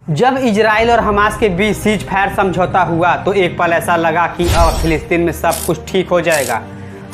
जब इजराइल और हमास के बीच सीज फायर समझौता हुआ तो एक पल ऐसा लगा कि अब फिलिस्तीन में सब कुछ ठीक हो जाएगा।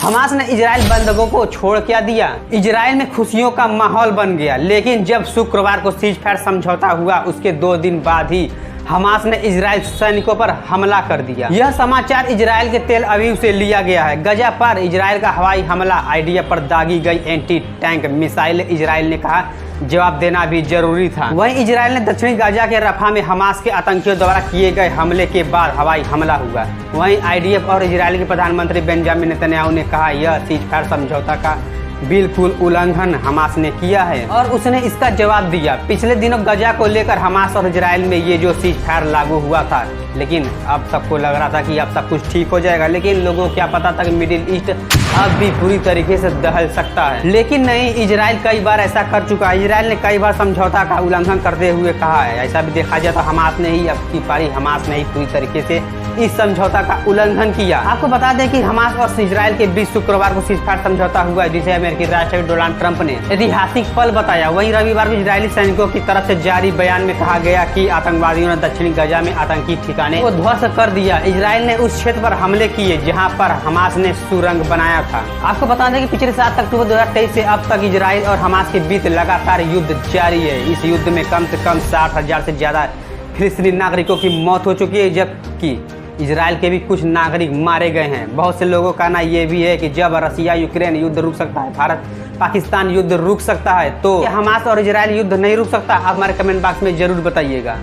हमास ने इजराइल बंधकों को छोड़ क्या दिया। इजराइल में खुशियों का माहौल बन गया। लेकिन जब शुक्रवार को सीज फायर समझौता हुआ उसके 2 दिन बाद ही हमास ने इजराइल सैनिकों पर हमला कर दिया। यह समाचार इजराइल के तेल अवीव से लिया गया है। गजा पर इजराइल का हवाई हमला, आईडीएफ पर दागी गई एंटी टैंक मिसाइल। इजराइल ने कहा जवाब देना भी जरूरी था। वहीं इजराइल ने दक्षिणी गाजा के रफा में हमास के आतंकियों द्वारा किए गए हमले के बाद हवाई हमला हुआ। वहीं आईडीएफ और इजराइल के प्रधानमंत्री बेंजामिन नेतन्याहू ने कहा यह सीज फायर समझौता का बिल्कुल उल्लंघन हमास ने किया है और उसने इसका जवाब दिया। पिछले दिनों गजा को लेकर हमास और इजराइल में ये जो सीज फायर लागू हुआ था, लेकिन अब सबको लग रहा था कि अब सब कुछ ठीक हो जाएगा। लेकिन लोगों को क्या पता था कि मिडिल ईस्ट अब भी पूरी तरीके से दहल सकता है। लेकिन नहीं, इजराइल कई बार ऐसा कर चुका है। इजराइल ने कई बार समझौता का उल्लंघन करते हुए कहा है। ऐसा भी देखा जाए तो हमास ने ही अब की पारी हमास ने ही पूरी तरीके से इस समझौता का उल्लंघन किया। आपको बता दें कि हमास और इजराइल के बीच शुक्रवार को सीज फायर समझौता हुआ है, जिसे अमेरिकी राष्ट्रपति डोनाल्ड ट्रंप ने ऐतिहासिक पल बताया। वहीं रविवार को इजरायली सैनिकों की तरफ से जारी बयान में कहा गया कि आतंकवादियों ने दक्षिणी गजा में आतंकी ठिकाने को ध्वस्त कर दिया। इजराइल ने उस क्षेत्र पर हमले किए जहां पर हमास ने सुरंग बनाया था। आपको बता दें कि पिछले 7 अक्टूबर 2023 से अब तक इजराइल और हमास के बीच लगातार युद्ध जारी है। इस युद्ध में कम से कम 60,000 से ज्यादा फिलिस्तीनी नागरिकों की मौत हो चुकी है, जबकि इजराइल के भी कुछ नागरिक मारे गए हैं। बहुत से लोगों का कहना ये भी है कि जब रसिया यूक्रेन युद्ध रुक सकता है, भारत पाकिस्तान युद्ध रुक सकता है, तो हमास और इजराइल युद्ध नहीं रुक सकता। आप हमारे कमेंट बॉक्स में जरूर बताइएगा।